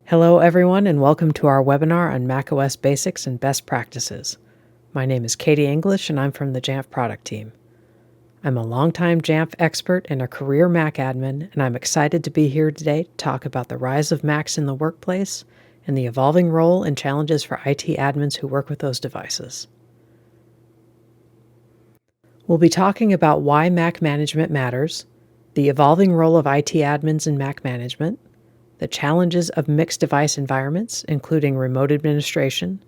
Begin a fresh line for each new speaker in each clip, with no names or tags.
Hello everyone and welcome to our webinar on macOS basics and best practices. My name is Katie English and I'm from the Jamf product team. I'm a longtime Jamf expert and a career Mac admin, and I'm excited to be here today to talk about the rise of Macs in the workplace and the evolving role and challenges for IT admins who work with those devices. We'll be talking about why Mac management matters, the evolving role of IT admins in Mac management, the challenges of mixed device environments, including remote administration,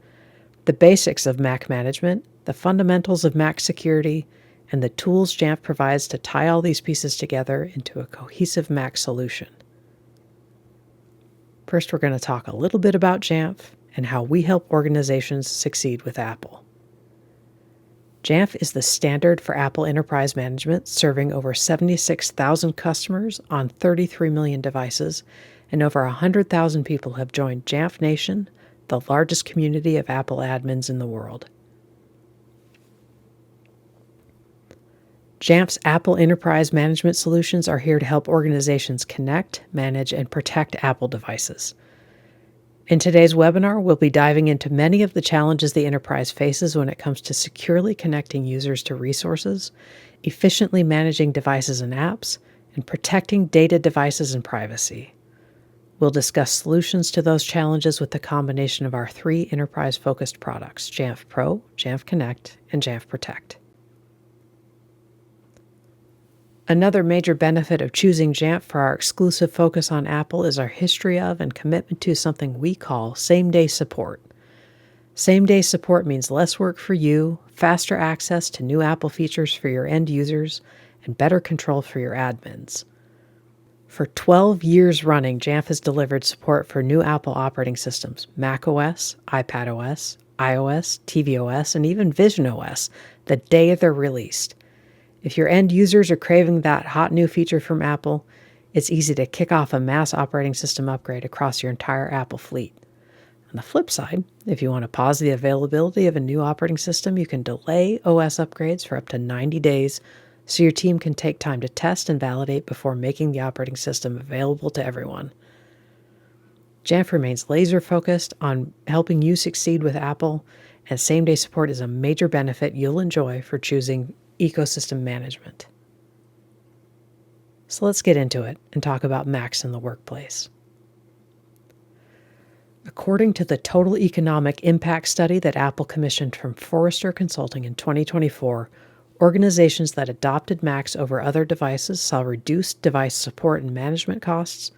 the basics of Mac management, the fundamentals of Mac security, and the tools Jamf provides to tie all these pieces together into a cohesive Mac solution. First, we're going to talk a little bit about Jamf and how we help organizations succeed with Apple. Jamf is the standard for Apple enterprise management, serving over 76,000 customers on 33 million devices, and over 100,000 people have joined Jamf Nation, the largest community of Apple admins in the world. Jamf's Apple Enterprise Management Solutions are here to help organizations connect, manage, and protect Apple devices. In today's webinar, we'll be diving into many of the challenges the enterprise faces when it comes to securely connecting users to resources, efficiently managing devices and apps, and protecting data, devices, and privacy. We'll discuss solutions to those challenges with the combination of our three enterprise-focused products, Jamf Pro, Jamf Connect, and Jamf Protect. Another major benefit of choosing Jamf for our exclusive focus on Apple is our history of and commitment to something we call same-day support. Same-day support means less work for you, faster access to new Apple features for your end users, and better control for your admins. For 12 years running, Jamf has delivered support for new Apple operating systems, macOS, iPadOS, iOS, tvOS, and even visionOS, the day they're released. If your end users are craving that hot new feature from Apple, it's easy to kick off a mass operating system upgrade across your entire Apple fleet. On the flip side, if you want to pause the availability of a new operating system, you can delay OS upgrades for up to 90 days so your team can take time to test and validate before making the operating system available to everyone. Jamf remains laser-focused on helping you succeed with Apple, and same-day support is a major benefit you'll enjoy for choosing ecosystem management. So let's get into it and talk about Macs in the workplace. According to the Total Economic Impact study that Apple commissioned from Forrester Consulting in 2024, organizations that adopted Macs over other devices saw reduced device support and management costs,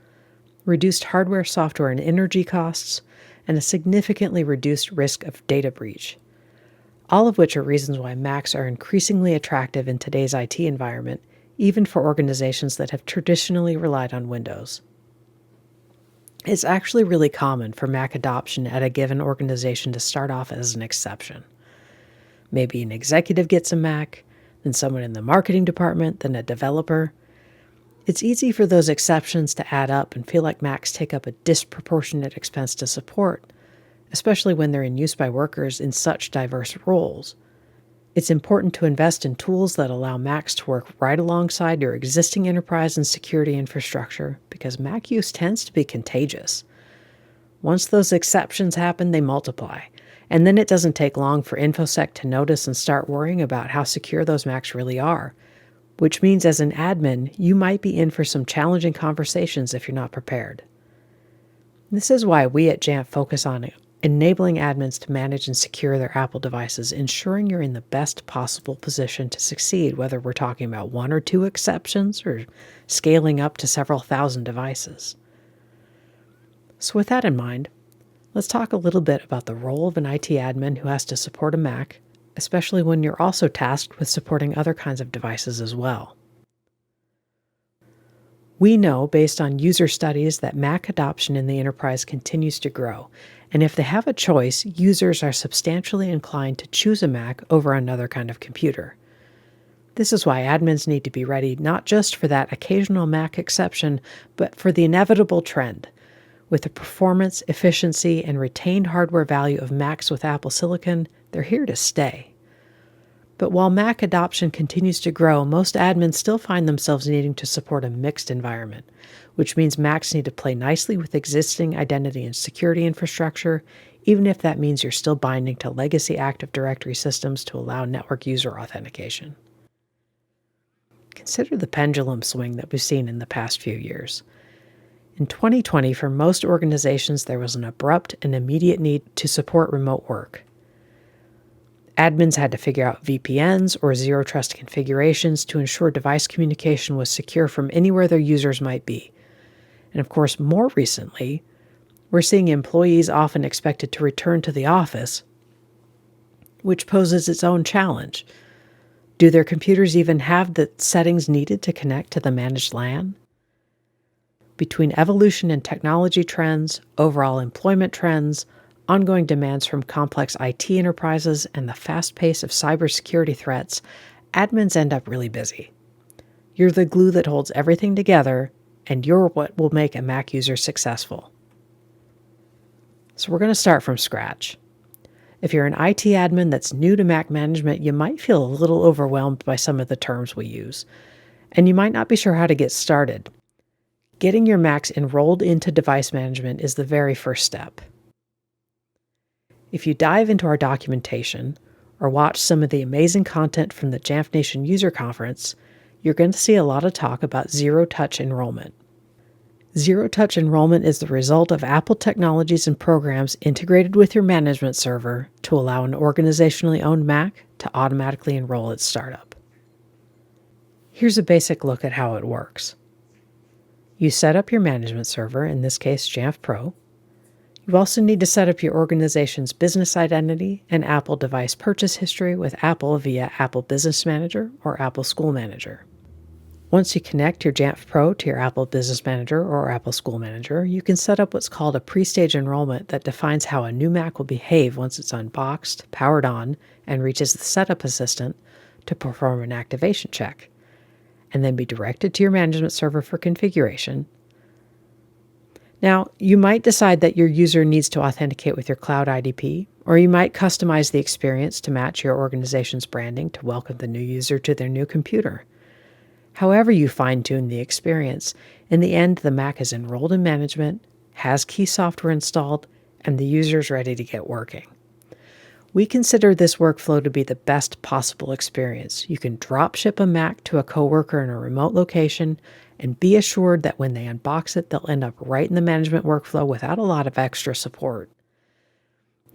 reduced hardware, software, and energy costs, and a significantly reduced risk of data breach. All of which are reasons why Macs are increasingly attractive in today's IT environment, even for organizations that have traditionally relied on Windows. It's actually really common for Mac adoption at a given organization to start off as an exception. Maybe an executive gets a Mac, then someone in the marketing department, then a developer. It's easy for those exceptions to add up and feel like Macs take up a disproportionate expense to support, especially when they're in use by workers in such diverse roles. It's important to invest in tools that allow Macs to work right alongside your existing enterprise and security infrastructure, because Mac use tends to be contagious. Once those exceptions happen, they multiply, and then it doesn't take long for InfoSec to notice and start worrying about how secure those Macs really are, which means as an admin, you might be in for some challenging conversations if you're not prepared. This is why we at Jamf focus on enabling admins to manage and secure their Apple devices, ensuring you're in the best possible position to succeed, whether we're talking about one or two exceptions or scaling up to several thousand devices. So with that in mind, let's talk a little bit about the role of an IT admin who has to support a Mac, especially when you're also tasked with supporting other kinds of devices as well. We know, based on user studies, that Mac adoption in the enterprise continues to grow, and if they have a choice, users are substantially inclined to choose a Mac over another kind of computer. This is why admins need to be ready not just for that occasional Mac exception, but for the inevitable trend. With the performance, efficiency, and retained hardware value of Macs with Apple Silicon, they're here to stay. But while Mac adoption continues to grow, most admins still find themselves needing to support a mixed environment, which means Macs need to play nicely with existing identity and security infrastructure, even if that means you're still binding to legacy Active Directory systems to allow network user authentication. Consider the pendulum swing that we've seen in the past few years. In 2020, for most organizations, there was an abrupt and immediate need to support remote work. Admins had to figure out VPNs or zero trust configurations to ensure device communication was secure from anywhere their users might be. And of course, more recently, we're seeing employees often expected to return to the office, which poses its own challenge. Do their computers even have the settings needed to connect to the managed LAN? Between evolution in technology trends, overall employment trends, ongoing demands from complex IT enterprises, and the fast pace of cybersecurity threats, admins end up really busy. You're the glue that holds everything together, and you're what will make a Mac user successful. So we're going to start from scratch. If you're an IT admin that's new to Mac management, you might feel a little overwhelmed by some of the terms we use, and you might not be sure how to get started. Getting your Macs enrolled into device management is the very first step. If you dive into our documentation or watch some of the amazing content from the Jamf Nation User Conference, you're going to see a lot of talk about zero-touch enrollment. Zero-touch enrollment is the result of Apple technologies and programs integrated with your management server to allow an organizationally owned Mac to automatically enroll its startup. Here's a basic look at how it works. You set up your management server, in this case Jamf Pro. You also need to set up your organization's business identity and Apple device purchase history with Apple via Apple Business Manager or Apple School Manager. Once you connect your Jamf Pro to your Apple Business Manager or Apple School Manager, you can set up what's called a pre-stage enrollment that defines how a new Mac will behave once it's unboxed, powered on, and reaches the setup assistant to perform an activation check, and then be directed to your management server for configuration. Now, you might decide that your user needs to authenticate with your cloud IDP, or you might customize the experience to match your organization's branding to welcome the new user to their new computer. However you fine-tune the experience, in the end, the Mac is enrolled in management, has key software installed, and the user is ready to get working. We consider this workflow to be the best possible experience. You can drop ship a Mac to a coworker in a remote location and be assured that when they unbox it, they'll end up right in the management workflow without a lot of extra support.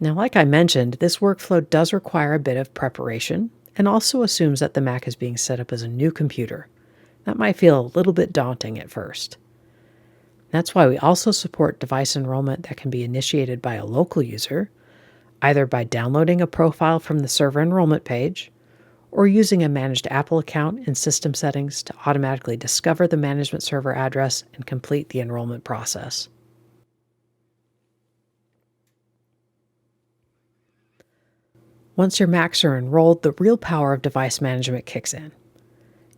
Now, like I mentioned, this workflow does require a bit of preparation and also assumes that the Mac is being set up as a new computer. That might feel a little bit daunting at first. That's why we also support device enrollment that can be initiated by a local user, either by downloading a profile from the server enrollment page or using a managed Apple account in system settings to automatically discover the management server address and complete the enrollment process. Once your Macs are enrolled, the real power of device management kicks in.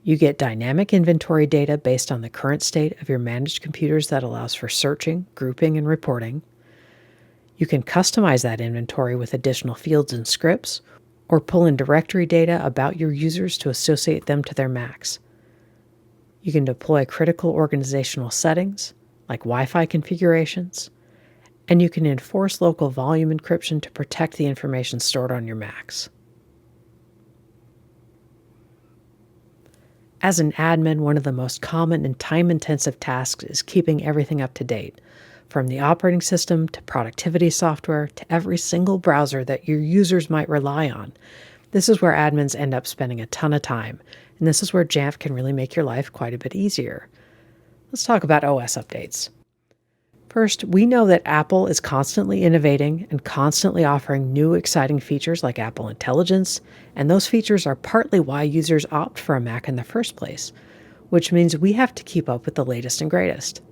You get dynamic inventory data based on the current state of your managed computers that allows for searching, grouping, and reporting. You can customize that inventory with additional fields and scripts, or pull in directory data about your users to associate them to their Macs. You can deploy critical organizational settings, like Wi-Fi configurations, and you can enforce local volume encryption to protect the information stored on your Macs. As an admin, one of the most common and time-intensive tasks is keeping everything up to date, from the operating system to productivity software to every single browser that your users might rely on. This is where admins end up spending a ton of time, and this is where Jamf can really make your life quite a bit easier. Let's talk about OS updates. First, we know that Apple is constantly innovating and constantly offering new exciting features like Apple Intelligence, and those features are partly why users opt for a Mac in the first place, which means we have to keep up with the latest and greatest.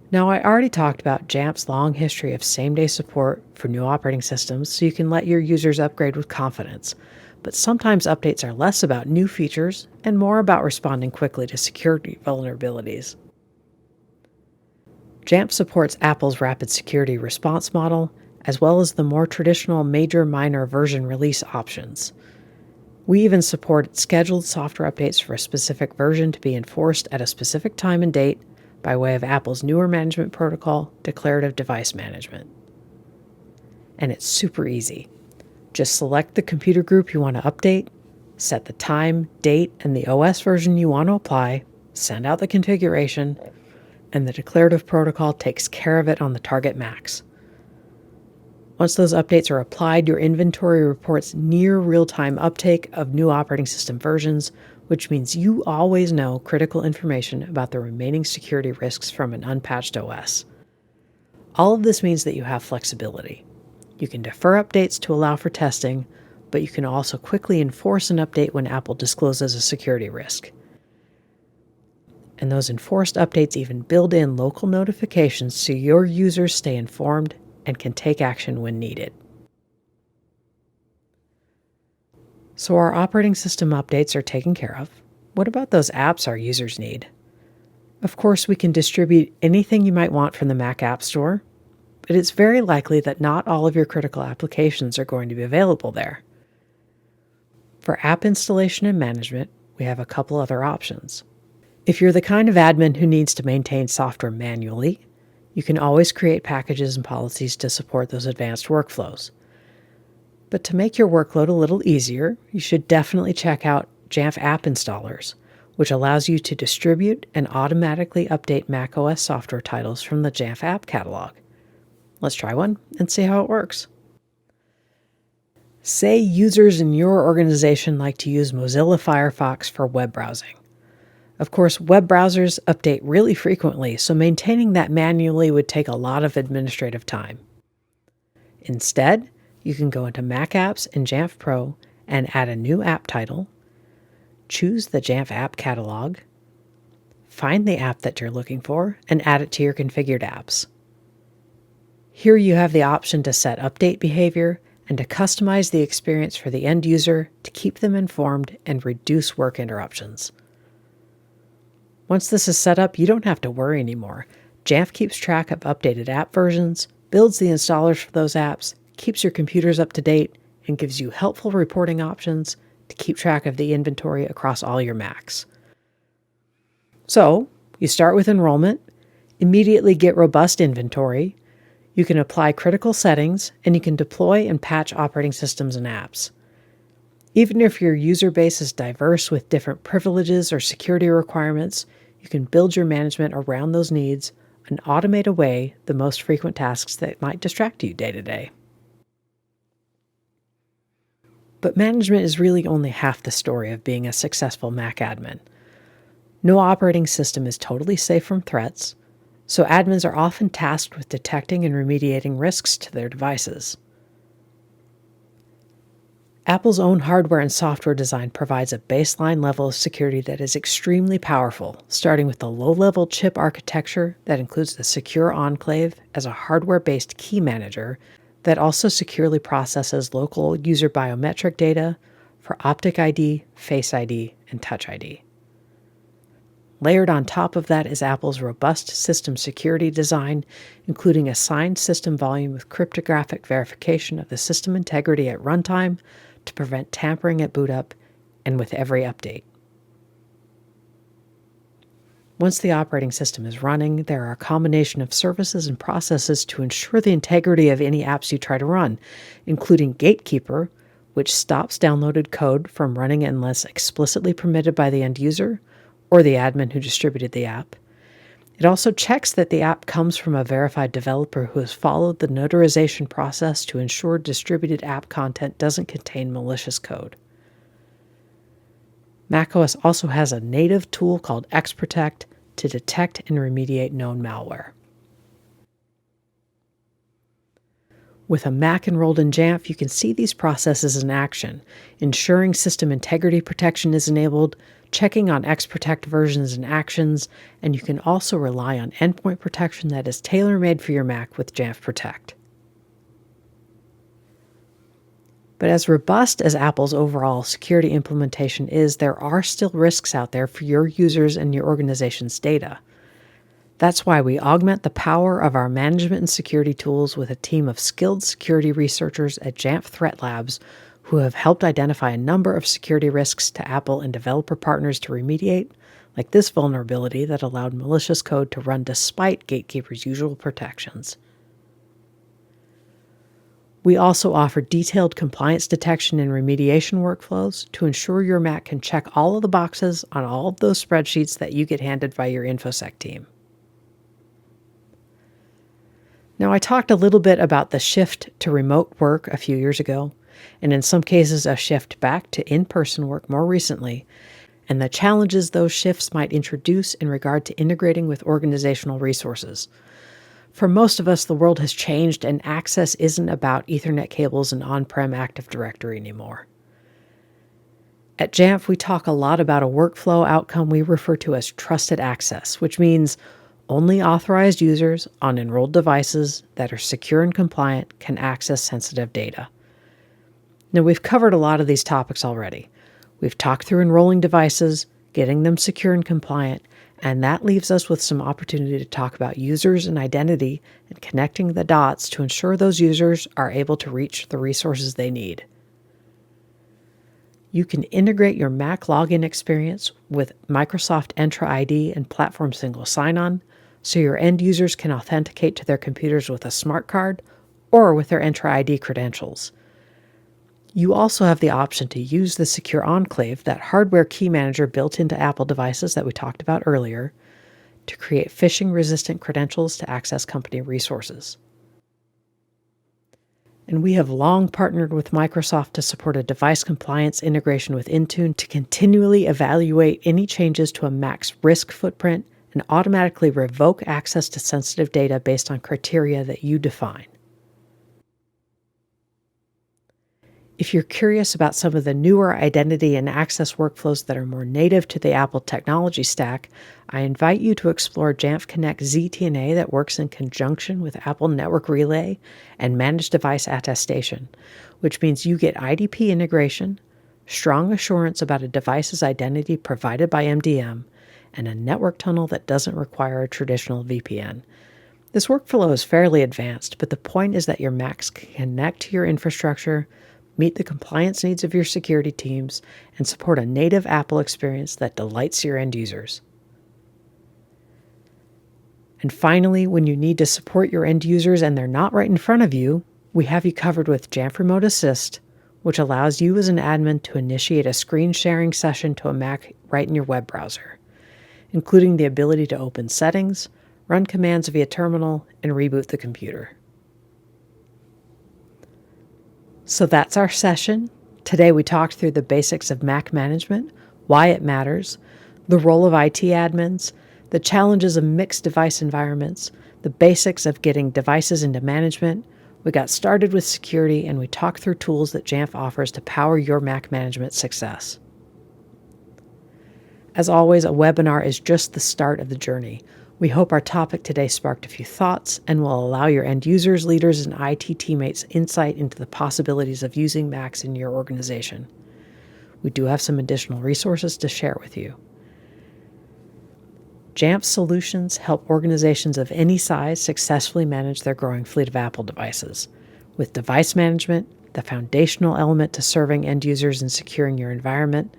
Now, I already talked about Jamf's long history of same-day support for new operating systems, so you can let your users upgrade with confidence. But sometimes updates are less about new features and more about responding quickly to security vulnerabilities. Jamf supports Apple's rapid security response model, as well as the more traditional major-minor version release options. We even support scheduled software updates for a specific version to be enforced at a specific time and date by way of Apple's newer management protocol, Declarative Device Management. And it's super easy. Just select the computer group you want to update, set the time, date, and the OS version you want to apply, send out the configuration, and the declarative protocol takes care of it on the target Macs. Once those updates are applied, your inventory reports near real-time uptake of new operating system versions, which means you always know critical information about the remaining security risks from an unpatched OS. All of this means that you have flexibility. You can defer updates to allow for testing, but you can also quickly enforce an update when Apple discloses a security risk. And those enforced updates even build in local notifications so your users stay informed and can take action when needed. So our operating system updates are taken care of. What about those apps our users need? Of course, we can distribute anything you might want from the Mac App Store, but it's very likely that not all of your critical applications are going to be available there. For app installation and management, we have a couple other options. If you're the kind of admin who needs to maintain software manually, you can always create packages and policies to support those advanced workflows. But to make your workload a little easier, you should definitely check out Jamf App Installers, which allows you to distribute and automatically update macOS software titles from the Jamf App Catalog. Let's try one and see how it works. Say users in your organization like to use Mozilla Firefox for web browsing. Of course, web browsers update really frequently, so maintaining that manually would take a lot of administrative time. Instead, you can go into Mac Apps in Jamf Pro and add a new app title, choose the Jamf App Catalog, find the app that you're looking for, and add it to your configured apps. Here you have the option to set update behavior and to customize the experience for the end user to keep them informed and reduce work interruptions. Once this is set up, you don't have to worry anymore. Jamf keeps track of updated app versions, builds the installers for those apps, keeps your computers up to date, and gives you helpful reporting options to keep track of the inventory across all your Macs. So, you start with enrollment, immediately get robust inventory, you can apply critical settings, and you can deploy and patch operating systems and apps. Even if your user base is diverse with different privileges or security requirements, you can build your management around those needs and automate away the most frequent tasks that might distract you day to day. But management is really only half the story of being a successful Mac admin. No operating system is totally safe from threats, so admins are often tasked with detecting and remediating risks to their devices. Apple's own hardware and software design provides a baseline level of security that is extremely powerful, starting with the low-level chip architecture that includes the Secure Enclave as a hardware-based key manager that also securely processes local user biometric data for Optic ID, Face ID, and Touch ID. Layered on top of that is Apple's robust system security design, including assigned system volume with cryptographic verification of the system integrity at runtime to prevent tampering at boot up and with every update. Once the operating system is running, there are a combination of services and processes to ensure the integrity of any apps you try to run, including Gatekeeper, which stops downloaded code from running unless explicitly permitted by the end user or the admin who distributed the app. It also checks that the app comes from a verified developer who has followed the notarization process to ensure distributed app content doesn't contain malicious code. macOS also has a native tool called XProtect to detect and remediate known malware. With a Mac enrolled in Jamf, you can see these processes in action, ensuring system integrity protection is enabled, checking on XProtect versions and actions, and you can also rely on endpoint protection that is tailor-made for your Mac with Jamf Protect. But as robust as Apple's overall security implementation is, there are still risks out there for your users and your organization's data. That's why we augment the power of our management and security tools with a team of skilled security researchers at Jamf Threat Labs who have helped identify a number of security risks to Apple and developer partners to remediate, like this vulnerability that allowed malicious code to run despite Gatekeeper's usual protections. We also offer detailed compliance detection and remediation workflows to ensure your Mac can check all of the boxes on all of those spreadsheets that you get handed by your InfoSec team. Now, I talked a little bit about the shift to remote work a few years ago, and in some cases a shift back to in-person work more recently, and the challenges those shifts might introduce in regard to integrating with organizational resources. For most of us, the world has changed, and access isn't about Ethernet cables and on-prem Active Directory anymore. At Jamf, we talk a lot about a workflow outcome we refer to as trusted access, which means only authorized users on enrolled devices that are secure and compliant can access sensitive data. Now, we've covered a lot of these topics already. We've talked through enrolling devices, getting them secure and compliant, and that leaves us with some opportunity to talk about users and identity and connecting the dots to ensure those users are able to reach the resources they need. You can integrate your Mac login experience with Microsoft Entra ID and Platform Single Sign-On, so your end users can authenticate to their computers with a smart card or with their Entra ID credentials. You also have the option to use the Secure Enclave, that hardware key manager built into Apple devices that we talked about earlier, to create phishing-resistant credentials to access company resources. And we have long partnered with Microsoft to support a device compliance integration with Intune to continually evaluate any changes to a Mac's risk footprint and automatically revoke access to sensitive data based on criteria that you define. If you're curious about some of the newer identity and access workflows that are more native to the Apple technology stack, I invite you to explore Jamf Connect ZTNA that works in conjunction with Apple Network Relay and Managed Device Attestation, which means you get IDP integration, strong assurance about a device's identity provided by MDM, and a network tunnel that doesn't require a traditional VPN. This workflow is fairly advanced, but the point is that your Macs can connect to your infrastructure, meet the compliance needs of your security teams, and support a native Apple experience that delights your end users. And finally, when you need to support your end users and they're not right in front of you, we have you covered with Jamf Remote Assist, which allows you as an admin to initiate a screen sharing session to a Mac right in your web browser, including the ability to open settings, run commands via terminal, and reboot the computer. So that's our session. Today we talked through the basics of Mac management, why it matters, the role of IT admins, the challenges of mixed device environments, the basics of getting devices into management. We got started with security, and we talked through tools that Jamf offers to power your Mac management success. As always, a webinar is just the start of the journey. We hope our topic today sparked a few thoughts and will allow your end users, leaders, and IT teammates insight into the possibilities of using Macs in your organization. We do have some additional resources to share with you. Jamf solutions help organizations of any size successfully manage their growing fleet of Apple devices. With device management, the foundational element to serving end users and securing your environment,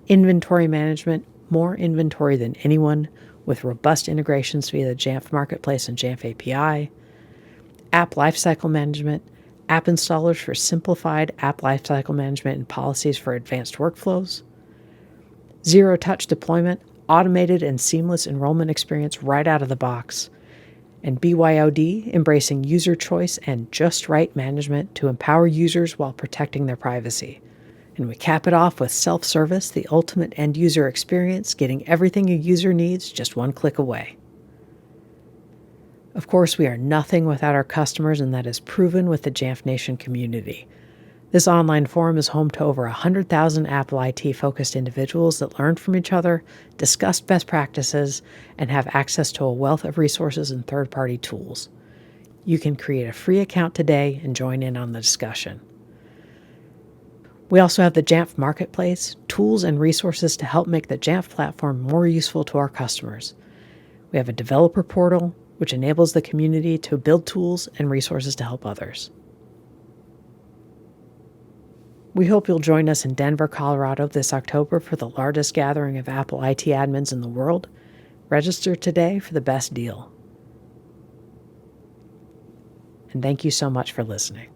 inventory management, more inventory than anyone, with robust integrations via the Jamf Marketplace and Jamf API, app lifecycle management, app installers for simplified app lifecycle management and policies for advanced workflows, zero-touch deployment, automated and seamless enrollment experience right out of the box, and BYOD, embracing user choice and just right management to empower users while protecting their privacy. And we cap it off with self-service, the ultimate end-user experience, getting everything a user needs just one click away. Of course, we are nothing without our customers, and that is proven with the Jamf Nation community. This online forum is home to over 100,000 Apple IT-focused individuals that learn from each other, discuss best practices, and have access to a wealth of resources and third-party tools. You can create a free account today and join in on the discussion. We also have the Jamf Marketplace, tools and resources to help make the Jamf platform more useful to our customers. We have a developer portal, which enables the community to build tools and resources to help others. We hope you'll join us in Denver, Colorado this October for the largest gathering of Apple IT admins in the world. Register today for the best deal. And thank you so much for listening.